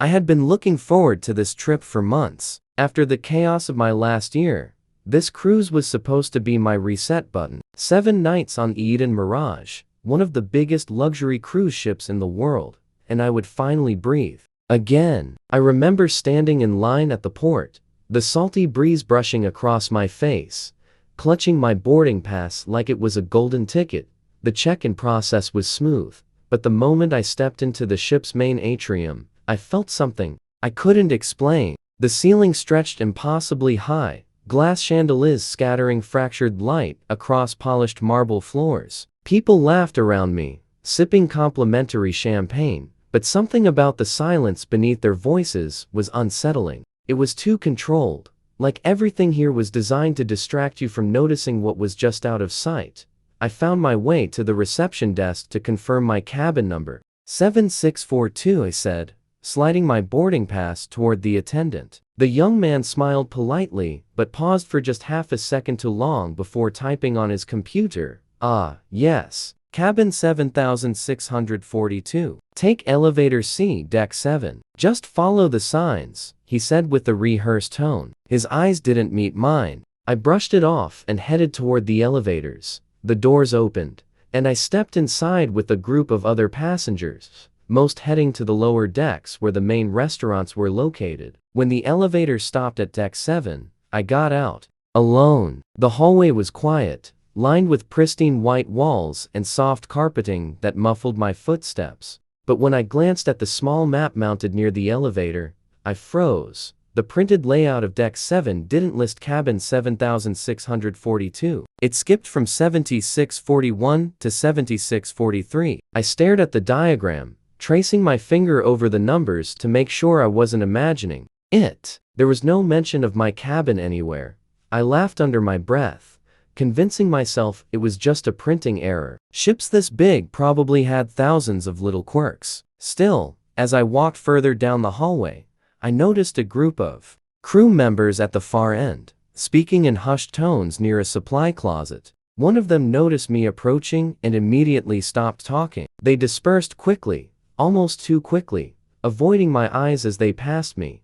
I had been looking forward to this trip for months. After the chaos of my last year, this cruise was supposed to be my reset button. 7 nights on Eden Mirage, one of the biggest luxury cruise ships in the world, and I would finally breathe again. I remember standing in line at the port, the salty breeze brushing across my face, clutching my boarding pass like it was a golden ticket. The check-in process was smooth, but the moment I stepped into the ship's main atrium, I felt something I couldn't explain. The ceiling stretched impossibly high, glass chandeliers scattering fractured light across polished marble floors. People laughed around me, sipping complimentary champagne, but something about the silence beneath their voices was unsettling. It was too controlled, like everything here was designed to distract you from noticing what was just out of sight. I found my way to the reception desk to confirm my cabin number. 7642, I said, sliding my boarding pass toward the attendant. The young man smiled politely, but paused for just half a second too long before typing on his computer. Ah, yes. Cabin 7642. Take elevator C, deck 7. Just follow the signs, he said with a rehearsed tone. His eyes didn't meet mine. I brushed it off and headed toward the elevators. The doors opened, and I stepped inside with a group of other passengers, most heading to the lower decks where the main restaurants were located. When the elevator stopped at deck 7, I got out. Alone. The hallway was quiet, lined with pristine white walls and soft carpeting that muffled my footsteps. But when I glanced at the small map mounted near the elevator, I froze. The printed layout of deck 7 didn't list cabin 7642. It skipped from 7641 to 7643. I stared at the diagram, tracing my finger over the numbers to make sure I wasn't imagining it. There was no mention of my cabin anywhere. I laughed under my breath, convincing myself it was just a printing error. Ships this big probably had thousands of little quirks. Still, as I walked further down the hallway, I noticed a group of crew members at the far end, speaking in hushed tones near a supply closet. One of them noticed me approaching and immediately stopped talking. They dispersed quickly, almost too quickly, avoiding my eyes as they passed me.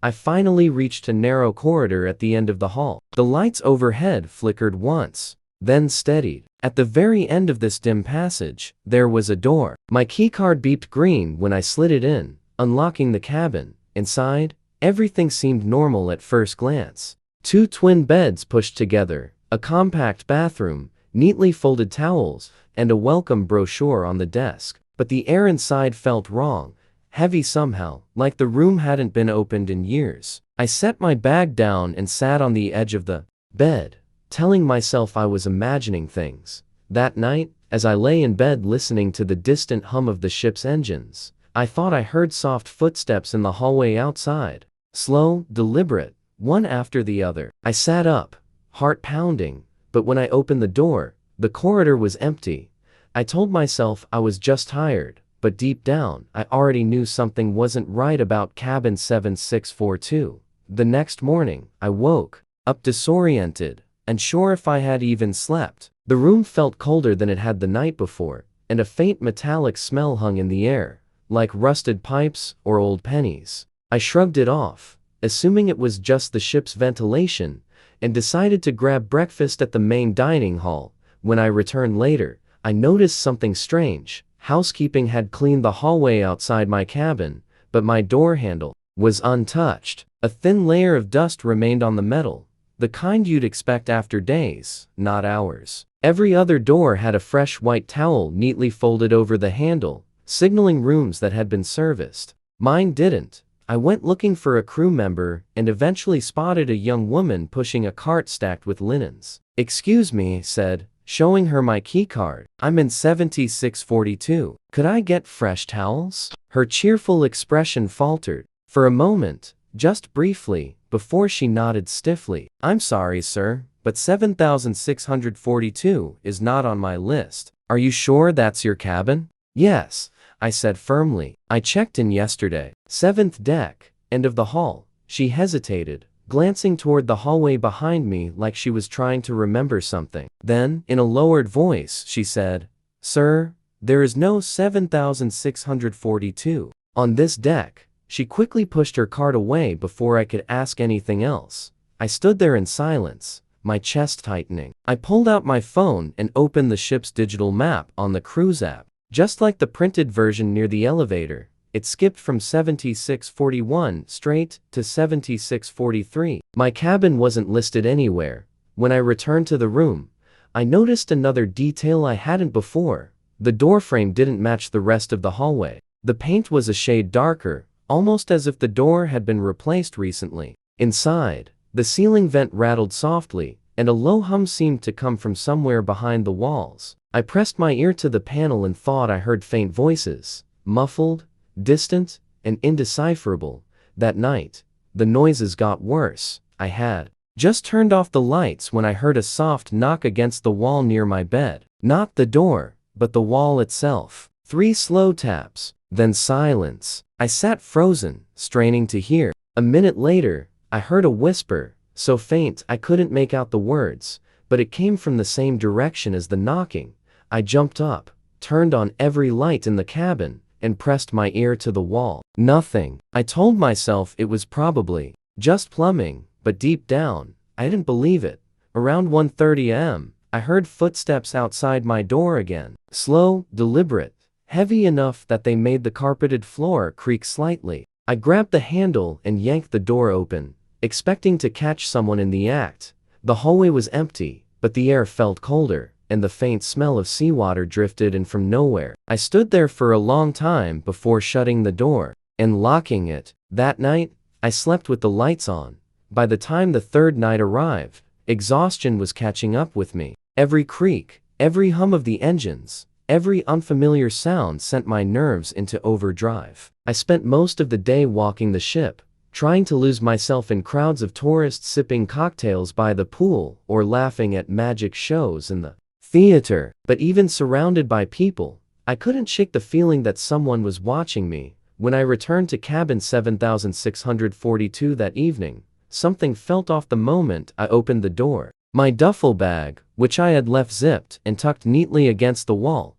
I finally reached a narrow corridor at the end of the hall. The lights overhead flickered once, then steadied. At the very end of this dim passage, there was a door. My keycard beeped green when I slid it in, unlocking the cabin. Inside, everything seemed normal at first glance. 2 twin beds pushed together, a compact bathroom, neatly folded towels, and a welcome brochure on the desk. But the air inside felt wrong, heavy somehow, like the room hadn't been opened in years. I set my bag down and sat on the edge of the bed, telling myself I was imagining things. That night, as I lay in bed listening to the distant hum of the ship's engines, I thought I heard soft footsteps in the hallway outside. Slow, deliberate, one after the other. I sat up, heart pounding, but when I opened the door, the corridor was empty. I told myself I was just tired, but deep down, I already knew something wasn't right about cabin 7642. The next morning, I woke up disoriented, unsure if I had even slept. The room felt colder than it had the night before, and a faint metallic smell hung in the air, like rusted pipes or old pennies. I shrugged it off, assuming it was just the ship's ventilation, and decided to grab breakfast at the main dining hall. When I returned later, I noticed something strange. Housekeeping had cleaned the hallway outside my cabin, but my door handle was untouched. A thin layer of dust remained on the metal, the kind you'd expect after days, not hours. Every other door had a fresh white towel neatly folded over the handle, signaling rooms that had been serviced. Mine didn't. I went looking for a crew member and eventually spotted a young woman pushing a cart stacked with linens. "Excuse me," I said, showing her my keycard. "I'm in 7642. Could I get fresh towels?" Her cheerful expression faltered. For a moment, just briefly, before she nodded stiffly. "I'm sorry, sir, but 7642 is not on my list. Are you sure that's your cabin?" "Yes," I said firmly. "I checked in yesterday. 7th deck, end of the hall." She hesitated, glancing toward the hallway behind me like she was trying to remember something. Then, in a lowered voice, she said, "Sir, there is no 7642 on this deck. She quickly pushed her cart away before I could ask anything else. I stood there in silence, my chest tightening. I pulled out my phone and opened the ship's digital map on the cruise app. Just like the printed version near the elevator, it skipped from 7641 straight to 7643. My cabin wasn't listed anywhere. When I returned to the room, I noticed another detail I hadn't before. The doorframe didn't match the rest of the hallway. The paint was a shade darker, almost as if the door had been replaced recently. Inside, the ceiling vent rattled softly, and a low hum seemed to come from somewhere behind the walls. I pressed my ear to the panel and thought I heard faint voices, muffled, distant, and indecipherable. That night, the noises got worse. I had just turned off the lights when I heard a soft knock against the wall near my bed. Not the door, but the wall itself. 3 slow taps, then silence. I sat frozen, straining to hear. A minute later, I heard a whisper, so faint I couldn't make out the words, but it came from the same direction as the knocking. I jumped up, turned on every light in the cabin, and pressed my ear to the wall. Nothing. I told myself it was probably just plumbing, but deep down, I didn't believe it. Around 1:30 a.m., I heard footsteps outside my door again. Slow, deliberate, heavy enough that they made the carpeted floor creak slightly. I grabbed the handle and yanked the door open, expecting to catch someone in the act. The hallway was empty, but the air felt colder, and the faint smell of seawater drifted in from nowhere. I stood there for a long time before shutting the door and locking it. That night, I slept with the lights on. By the time the third night arrived, exhaustion was catching up with me. Every creak, every hum of the engines, every unfamiliar sound sent my nerves into overdrive. I spent most of the day walking the ship, trying to lose myself in crowds of tourists sipping cocktails by the pool or laughing at magic shows in the theater. But even surrounded by people, I couldn't shake the feeling that someone was watching me. When I returned to cabin 7642 that evening, something felt off the moment I opened the door. My duffel bag, which I had left zipped and tucked neatly against the wall,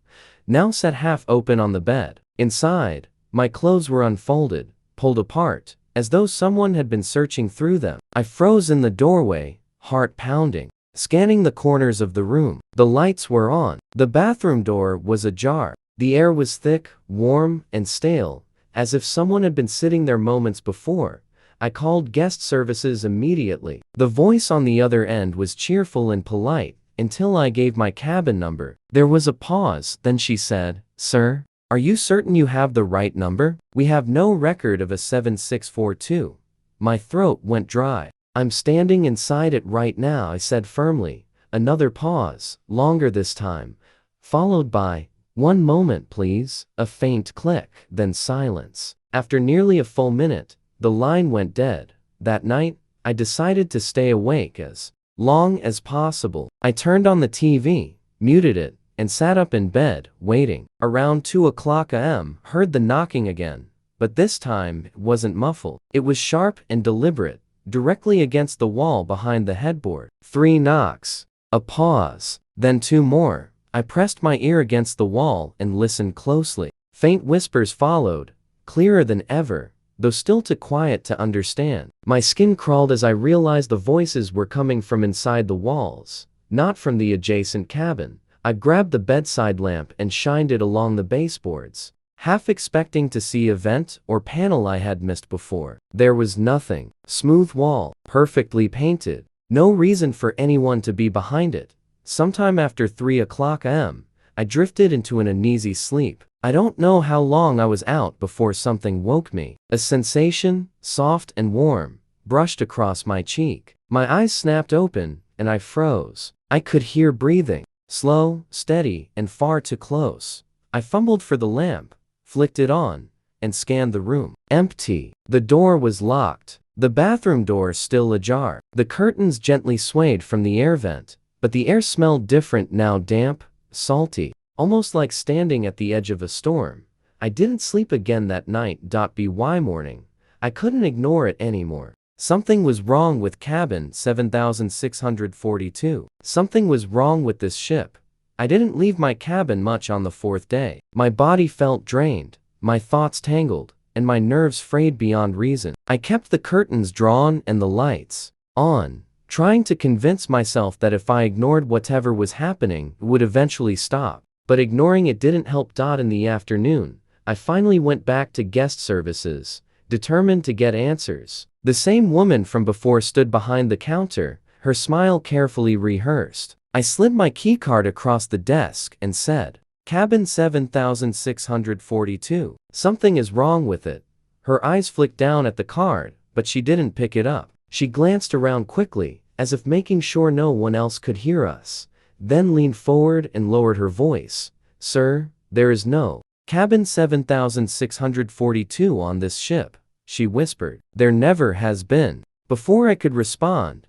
now sat half open on the bed. Inside, my clothes were unfolded, pulled apart, as though someone had been searching through them. I froze in the doorway, heart pounding, scanning the corners of the room. The lights were on. The bathroom door was ajar. The air was thick, warm, and stale, as if someone had been sitting there moments before. I called guest services immediately. The voice on the other end was cheerful and polite, until I gave my cabin number. There was a pause, then she said, "Sir, are you certain you have the right number? We have no record of a 7642. My throat went dry. "I'm standing inside it right now," I said firmly. Another pause, longer this time, followed by, "One moment, please." A faint click, then silence. After nearly a full minute, the line went dead. That night, I decided to stay awake as long as possible. I turned on the TV, muted it, and sat up in bed, waiting. Around 2 o'clock a.m., heard the knocking again, but this time it wasn't muffled. It was sharp and deliberate, directly against the wall behind the headboard. 3 knocks. A pause. Then 2 more. I pressed my ear against the wall and listened closely. Faint whispers followed, clearer than ever, though still too quiet to understand. My skin crawled as I realized the voices were coming from inside the walls, not from the adjacent cabin. I grabbed the bedside lamp and shined it along the baseboards, half expecting to see a vent or panel I had missed before. There was nothing. Smooth wall, perfectly painted. No reason for anyone to be behind it. Sometime after 3 o'clock a.m., I drifted into an uneasy sleep. I don't know how long I was out before something woke me. A sensation, soft and warm, brushed across my cheek. My eyes snapped open, and I froze. I could hear breathing, slow, steady, and far too close. I fumbled for the lamp, flicked it on, and scanned the room. Empty. The door was locked. The bathroom door still ajar. The curtains gently swayed from the air vent, but the air smelled different now, damp, salty, almost like standing at the edge of a storm. I didn't sleep again that night. By morning, I couldn't ignore it anymore. Something was wrong with cabin 7642. Something was wrong with this ship. I didn't leave my cabin much on the 4th day. My body felt drained, my thoughts tangled, and my nerves frayed beyond reason. I kept the curtains drawn and the lights on, trying to convince myself that if I ignored whatever was happening, it would eventually stop. But ignoring it didn't help. In the afternoon, I finally went back to guest services, determined to get answers. The same woman from before stood behind the counter, her smile carefully rehearsed. I slid my keycard across the desk and said, "Cabin 7642. Something is wrong with it." Her eyes flicked down at the card, but she didn't pick it up. She glanced around quickly, as if making sure no one else could hear us, then leaned forward and lowered her voice. "Sir, there is no cabin 7642 on this ship," she whispered. "There never has been." Before I could respond,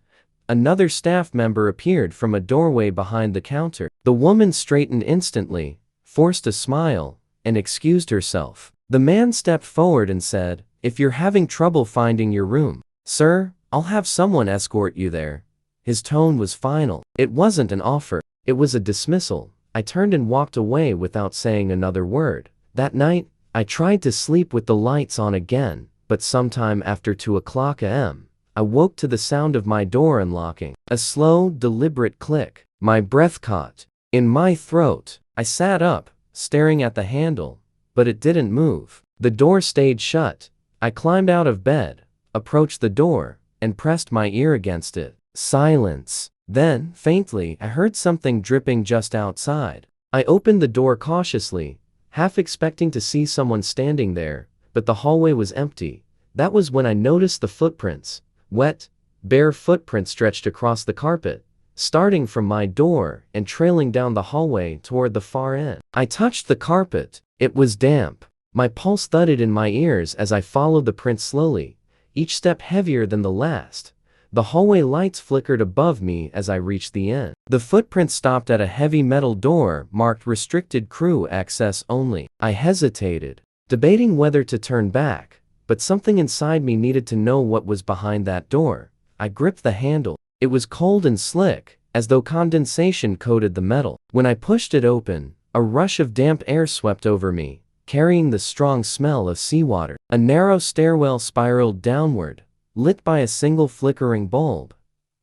another staff member appeared from a doorway behind the counter. The woman straightened instantly, forced a smile, and excused herself. The man stepped forward and said, "If you're having trouble finding your room, sir, I'll have someone escort you there." His tone was final. It wasn't an offer, it was a dismissal. I turned and walked away without saying another word. That night, I tried to sleep with the lights on again, but sometime after 2 a.m., I woke to the sound of my door unlocking. A slow, deliberate click. My breath caught in my throat. I sat up, staring at the handle, but it didn't move. The door stayed shut. I climbed out of bed, approached the door, and pressed my ear against it. Silence. Then, faintly, I heard something dripping just outside. I opened the door cautiously, half expecting to see someone standing there, but the hallway was empty. That was when I noticed the footprints. Wet, bare footprints stretched across the carpet, starting from my door and trailing down the hallway toward the far end. I touched the carpet. It was damp. My pulse thudded in my ears as I followed the prints slowly, each step heavier than the last. The hallway lights flickered above me as I reached the end. The footprints stopped at a heavy metal door marked "Restricted Crew Access Only." I hesitated, debating whether to turn back, but something inside me needed to know what was behind that door. I gripped the handle. It was cold and slick, as though condensation coated the metal. When I pushed it open, a rush of damp air swept over me, carrying the strong smell of seawater. A narrow stairwell spiraled downward, lit by a single flickering bulb.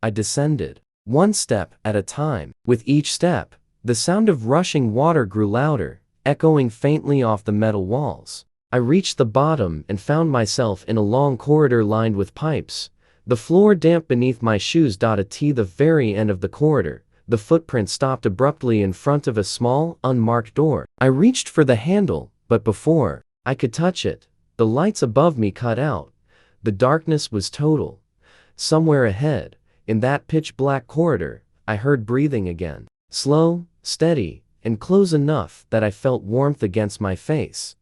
I descended, one step at a time. With each step, the sound of rushing water grew louder, echoing faintly off the metal walls. I reached the bottom and found myself in a long corridor lined with pipes, the floor damp beneath my shoes. At the very end of the corridor, the footprint stopped abruptly in front of a small, unmarked door. I reached for the handle, but before I could touch it, the lights above me cut out. The darkness was total. Somewhere ahead, in that pitch-black corridor, I heard breathing again. Slow, steady, and close enough that I felt warmth against my face.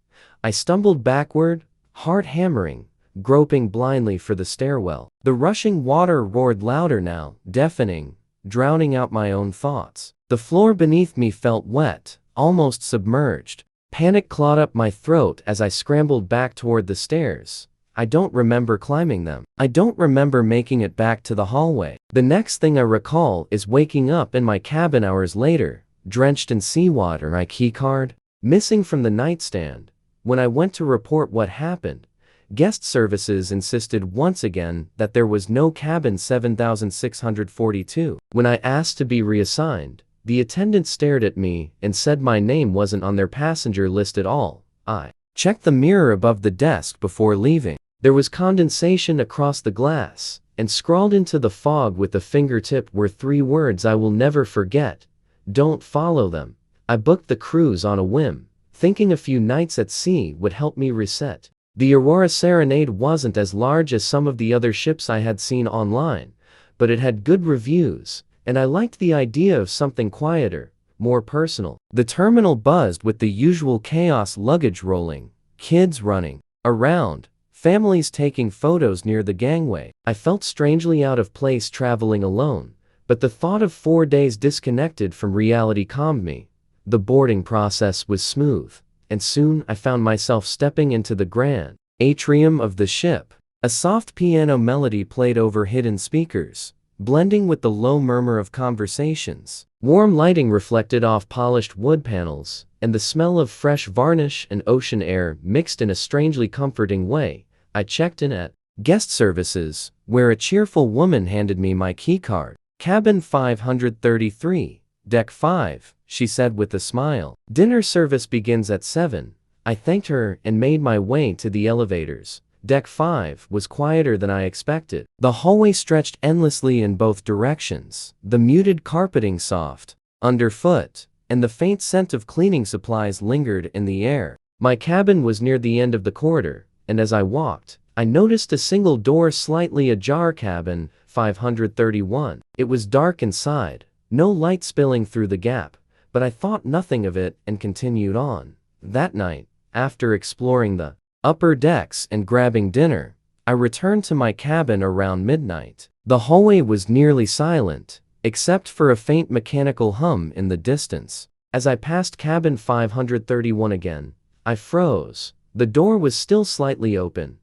I stumbled backward, heart hammering, groping blindly for the stairwell. The rushing water roared louder now, deafening, drowning out my own thoughts. The floor beneath me felt wet, almost submerged. Panic clawed up my throat as I scrambled back toward the stairs. I don't remember climbing them. I don't remember making it back to the hallway. The next thing I recall is waking up in my cabin hours later, drenched in seawater. My keycard missing from the nightstand. When I went to report what happened, guest services insisted once again that there was no cabin 7642. When I asked to be reassigned, the attendant stared at me and said my name wasn't on their passenger list at all. I checked the mirror above the desk before leaving. There was condensation across the glass, and scrawled into the fog with a fingertip were 3 words I will never forget: "Don't follow them." I booked the cruise on a whim, thinking a few nights at sea would help me reset. The Aurora Serenade wasn't as large as some of the other ships I had seen online, but it had good reviews, and I liked the idea of something quieter, more personal. The terminal buzzed with the usual chaos: luggage rolling, kids running around, families taking photos near the gangway. I felt strangely out of place traveling alone, but the thought of 4 days disconnected from reality calmed me. The boarding process was smooth, and soon I found myself stepping into the grand atrium of the ship. A soft piano melody played over hidden speakers, blending with the low murmur of conversations. Warm lighting reflected off polished wood panels, and the smell of fresh varnish and ocean air mixed in a strangely comforting way. I checked in at guest services, where a cheerful woman handed me my keycard. Cabin 533, Deck 5, she said with a smile. Dinner service begins at 7. I thanked her and made my way to the elevators. Deck 5 was quieter than I expected. The hallway stretched endlessly in both directions, the muted carpeting soft underfoot, and the faint scent of cleaning supplies lingered in the air. My cabin was near the end of the corridor, and as I walked, I noticed a single door slightly ajar. Cabin 531. It was dark inside, no light spilling through the gap, but I thought nothing of it and continued on. That night, after exploring the upper decks and grabbing dinner, I returned to my cabin around midnight. The hallway was nearly silent, except for a faint mechanical hum in the distance. As I passed cabin 531 again, I froze. The door was still slightly open.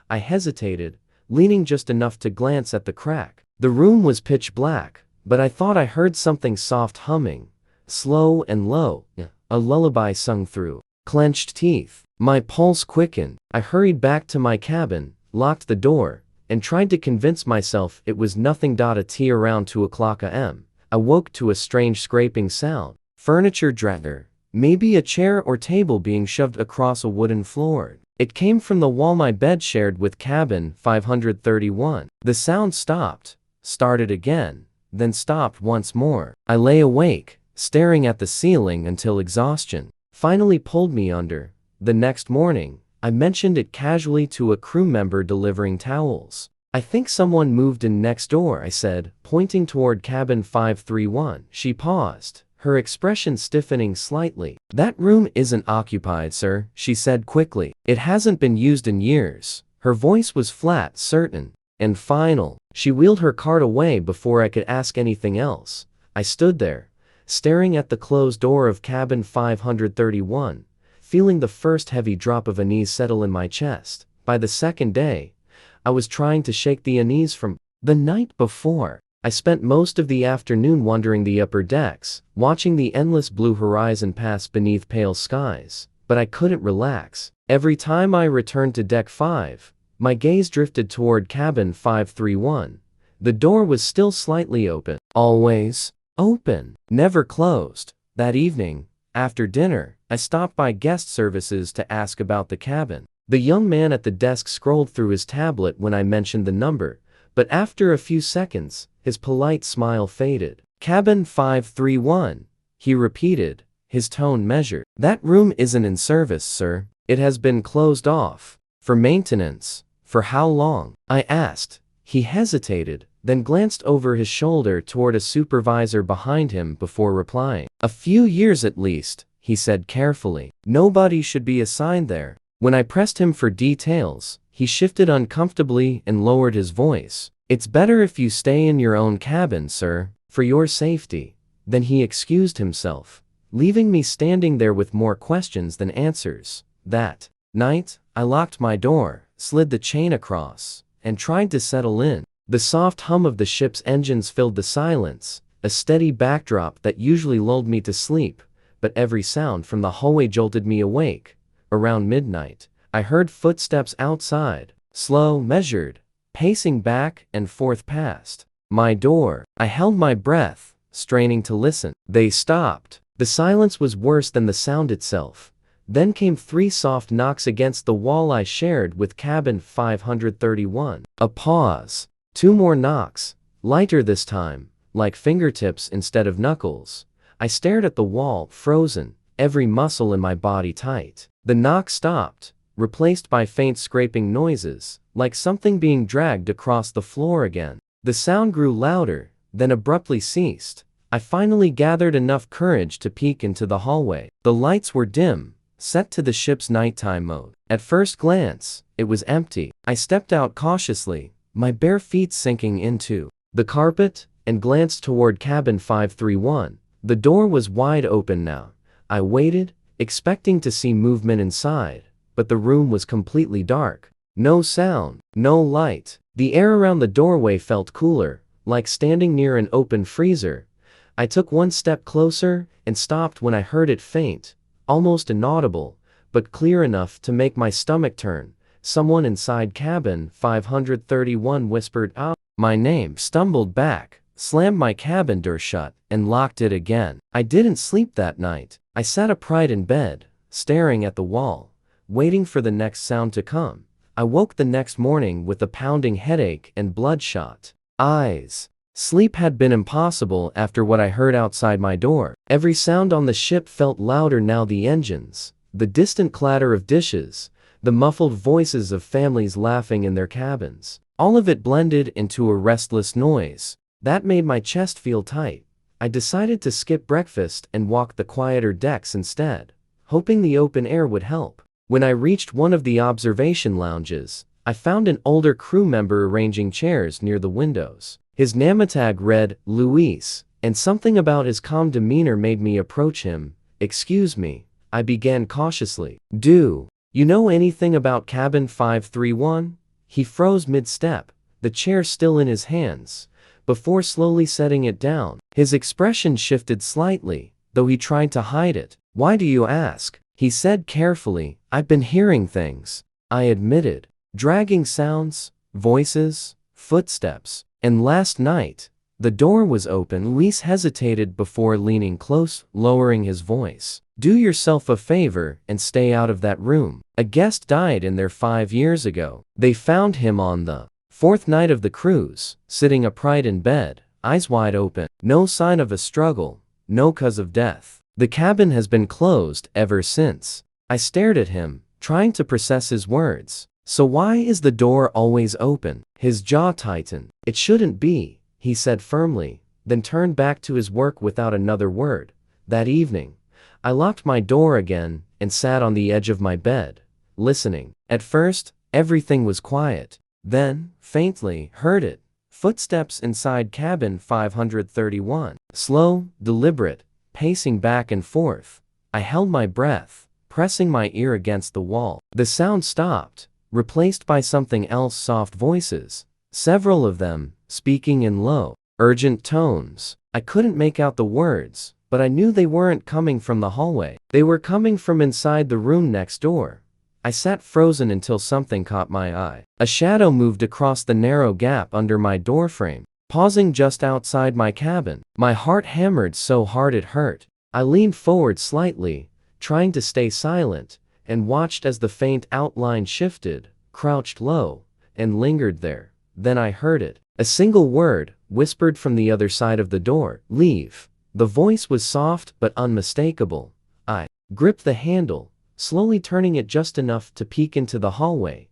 I hesitated, leaning just enough to glance at the crack. The room was pitch black, but I thought I heard something soft humming, slow and low, a lullaby sung through clenched teeth. My pulse quickened. I hurried back to my cabin, locked the door, and tried to convince myself it was nothing. Around 2 a.m., I woke to a strange scraping sound. Furniture dragger, maybe a chair or table being shoved across a wooden floor. It came from the wall my bed shared with cabin 531. The sound stopped, started again, then stopped once more. I lay awake, staring at the ceiling until exhaustion finally pulled me under. The next morning, I mentioned it casually to a crew member delivering towels. I think someone moved in next door, I said, pointing toward cabin 531. She paused, her expression stiffening slightly. That room isn't occupied, sir, she said quickly. It hasn't been used in years. Her voice was flat, certain, and final. She wheeled her cart away before I could ask anything else. I stood there, staring at the closed door of cabin 531. Feeling the first heavy drop of unease settle in my chest. By the second day, I was trying to shake the unease from the night before. I spent most of the afternoon wandering the upper decks, watching the endless blue horizon pass beneath pale skies, but I couldn't relax. Every time I returned to deck 5, my gaze drifted toward cabin 531. The door was still slightly open, always open, never closed. That evening, after dinner, I stopped by guest services to ask about the cabin. The young man at the desk scrolled through his tablet when I mentioned the number, but after a few seconds, his polite smile faded. Cabin 531, he repeated, his tone measured. That room isn't in service, sir. It has been closed off. For maintenance. For how long? I asked. He hesitated, then glanced over his shoulder toward a supervisor behind him before replying. A few years at least, he said carefully. Nobody should be assigned there. When I pressed him for details, he shifted uncomfortably and lowered his voice. It's better if you stay in your own cabin, sir, for your safety. Then he excused himself, leaving me standing there with more questions than answers. That night, I locked my door, slid the chain across, and tried to settle in. The soft hum of the ship's engines filled the silence, a steady backdrop that usually lulled me to sleep, but every sound from the hallway jolted me awake. Around midnight, I heard footsteps outside, slow, measured, pacing back and forth past my door. I held my breath, straining to listen. They stopped. The silence was worse than the sound itself. Then came 3 soft knocks against the wall I shared with cabin 531. A pause. 2 more knocks, lighter this time, like fingertips instead of knuckles. I stared at the wall, frozen, every muscle in my body tight. The knock stopped, replaced by faint scraping noises, like something being dragged across the floor again. The sound grew louder, then abruptly ceased. I finally gathered enough courage to peek into the hallway. The lights were dim, set to the ship's nighttime mode. At first glance, it was empty. I stepped out cautiously, my bare feet sinking into the carpet, and glanced toward cabin 531. The door was wide open now. I waited, expecting to see movement inside, but the room was completely dark. No sound, no light. The air around the doorway felt cooler, like standing near an open freezer. I took one step closer and stopped when I heard it faint, almost inaudible, but clear enough to make my stomach turn. Someone inside cabin 531 whispered out my name, stumbled back, slammed my cabin door shut, and locked it again. I didn't sleep that night. I sat upright in bed, staring at the wall, waiting for the next sound to come. I woke the next morning with a pounding headache and bloodshot eyes. Sleep had been impossible after what I heard outside my door. Every sound on the ship felt louder now: the engines, the distant clatter of dishes, the muffled voices of families laughing in their cabins. All of it blended into a restless noise that made my chest feel tight. I decided to skip breakfast and walk the quieter decks instead, hoping the open air would help. When I reached one of the observation lounges, I found an older crew member arranging chairs near the windows. His nametag read Luis, and something about his calm demeanor made me approach him. "Excuse me," I began cautiously. "Do you know anything about cabin 531? He froze mid-step, the chair still in his hands, before slowly setting it down. His expression shifted slightly, though he tried to hide it. "Why do you ask?" he said carefully. "I've been hearing things," I admitted. "Dragging sounds, voices, footsteps. And last night, the door was open." Luis hesitated before leaning close, lowering his voice. "Do yourself a favor and stay out of that room. A guest died in there 5 years ago. They found him on the 4th night of the cruise, sitting upright in bed, eyes wide open. No sign of a struggle, no cause of death. The cabin has been closed ever since." I stared at him, trying to process his words. "So why is the door always open?" His jaw tightened. "It shouldn't be," he said firmly, then turned back to his work without another word. That evening, I locked my door again and sat on the edge of my bed, listening. At first, everything was quiet. Then, faintly, heard it. Footsteps inside cabin 531. Slow, deliberate, pacing back and forth. I held my breath, pressing my ear against the wall. The sound stopped, replaced by something else: soft voices, several of them, speaking in low, urgent tones. I couldn't make out the words, but I knew they weren't coming from the hallway. They were coming from inside the room next door. I sat frozen until something caught my eye. A shadow moved across the narrow gap under my doorframe, pausing just outside my cabin. My heart hammered so hard it hurt. I leaned forward slightly, trying to stay silent, and watched as the faint outline shifted, crouched low, and lingered there. Then I heard it. A single word, whispered from the other side of the door: "Leave." The voice was soft but unmistakable. I gripped the handle, slowly turning it just enough to peek into the hallway.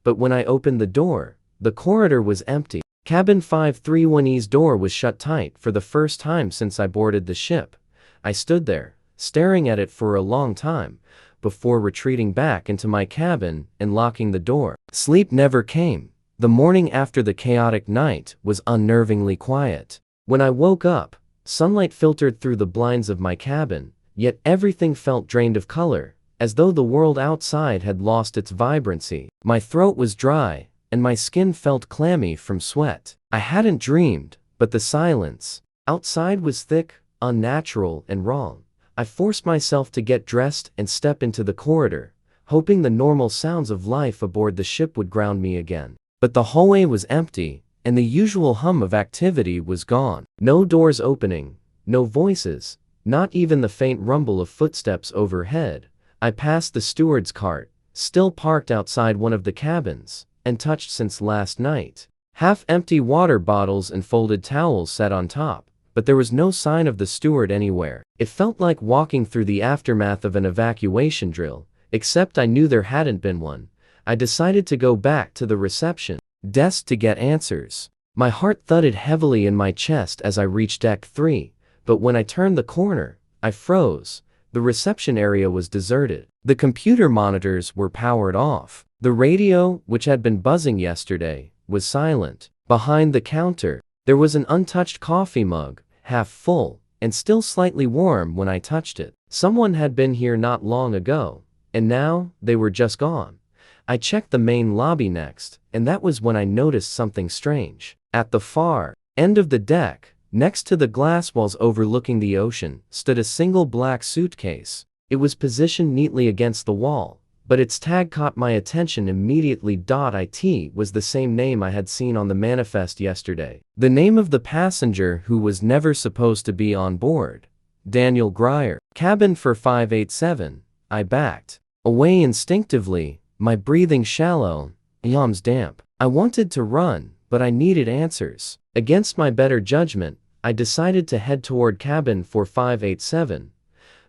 But when I opened the door, the corridor was empty. Cabin 531's door was shut tight for the first time since I boarded the ship. I stood there, staring at it for a long time, before retreating back into my cabin and locking the door. Sleep never came. The morning after the chaotic night was unnervingly quiet. When I woke up, sunlight filtered through the blinds of my cabin, yet everything felt drained of color, as though the world outside had lost its vibrancy. My throat was dry, and my skin felt clammy from sweat. I hadn't dreamed, but the silence outside was thick, unnatural, and wrong. I forced myself to get dressed and step into the corridor, hoping the normal sounds of life aboard the ship would ground me again. But the hallway was empty, and the usual hum of activity was gone. No doors opening, no voices, not even the faint rumble of footsteps overhead. I passed the steward's cart, still parked outside one of the cabins, and touched since last night. Half-empty water bottles and folded towels sat on top, but there was no sign of the steward anywhere. It felt like walking through the aftermath of an evacuation drill, except I knew there hadn't been one. I decided to go back to the reception desk to get answers. My heart thudded heavily in my chest as I reached deck 3, but when I turned the corner, I froze. The reception area was deserted. The computer monitors were powered off. The radio, which had been buzzing yesterday, was silent. Behind the counter, there was an untouched coffee mug, half full, and still slightly warm when I touched it. Someone had been here not long ago, and now they were just gone. I checked the main lobby next, and that was when I noticed something strange. At the far end of the deck, Next to the glass walls overlooking the ocean stood a single black suitcase. It was positioned neatly against the wall, but its tag caught my attention immediately. It was the same name I had seen on the manifest yesterday. The name of the passenger who was never supposed to be on board. Daniel Grier. Cabin for 587. I backed away instinctively, my breathing shallow, yawns damp. I wanted to run, but I needed answers. Against my better judgment, I decided to head toward cabin 4587.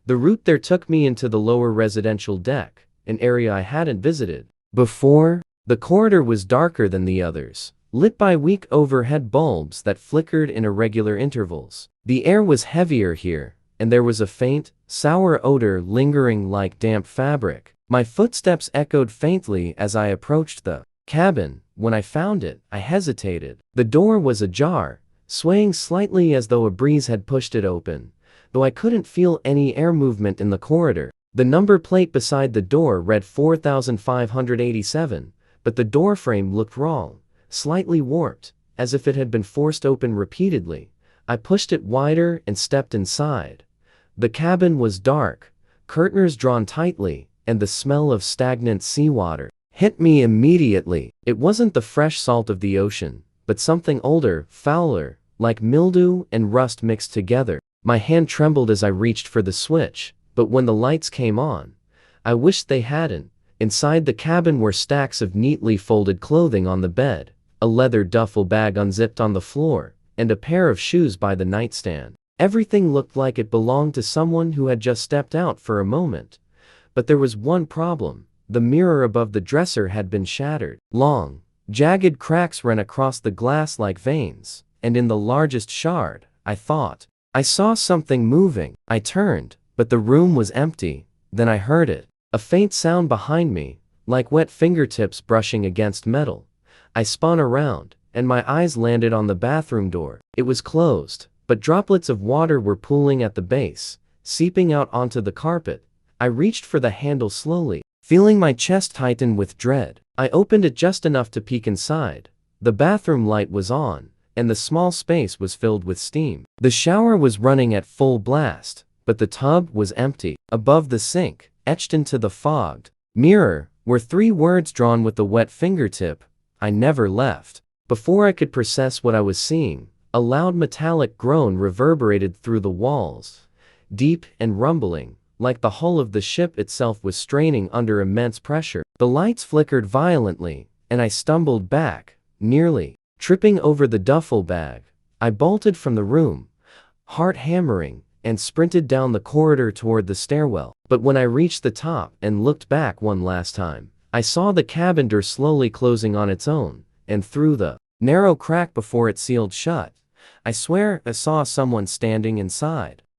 The route there took me into the lower residential deck, an area I hadn't visited before. The corridor was darker than the others, lit by weak overhead bulbs that flickered in irregular intervals. The air was heavier here, and there was a faint, sour odor lingering like damp fabric. My footsteps echoed faintly as I approached the cabin. When I found it, I hesitated. The door was ajar, swaying slightly as though a breeze had pushed it open, though I couldn't feel any air movement in the corridor. The number plate beside the door read 4587, but the doorframe looked wrong, slightly warped, as if it had been forced open repeatedly. I pushed it wider and stepped inside. The cabin was dark, curtains drawn tightly, and the smell of stagnant seawater hit me immediately. It wasn't the fresh salt of the ocean, but something older, fouler, like mildew and rust mixed together. My hand trembled as I reached for the switch, but when the lights came on, I wished they hadn't. Inside the cabin were stacks of neatly folded clothing on the bed, a leather duffel bag unzipped on the floor, and a pair of shoes by the nightstand. Everything looked like it belonged to someone who had just stepped out for a moment. But there was one problem. The mirror above the dresser had been shattered. Long, jagged cracks ran across the glass like veins, and in the largest shard, I thought I saw something moving. I turned, but the room was empty. Then I heard it. A faint sound behind me, like wet fingertips brushing against metal. I spun around, and my eyes landed on the bathroom door. It was closed, but droplets of water were pooling at the base, seeping out onto the carpet. I reached for the handle slowly, feeling my chest tighten with dread. I opened it just enough to peek inside. The bathroom light was on, and the small space was filled with steam. The shower was running at full blast, but the tub was empty. Above the sink, etched into the fogged mirror, were 3 words drawn with a wet fingertip: I never left. Before I could process what I was seeing, a loud metallic groan reverberated through the walls, deep and rumbling, like the hull of the ship itself was straining under immense pressure. The lights flickered violently, and I stumbled back, nearly tripping over the duffel bag. I bolted from the room, heart hammering, and sprinted down the corridor toward the stairwell. But when I reached the top and looked back one last time, I saw the cabin door slowly closing on its own, and through the narrow crack before it sealed shut, I swear I saw someone standing inside.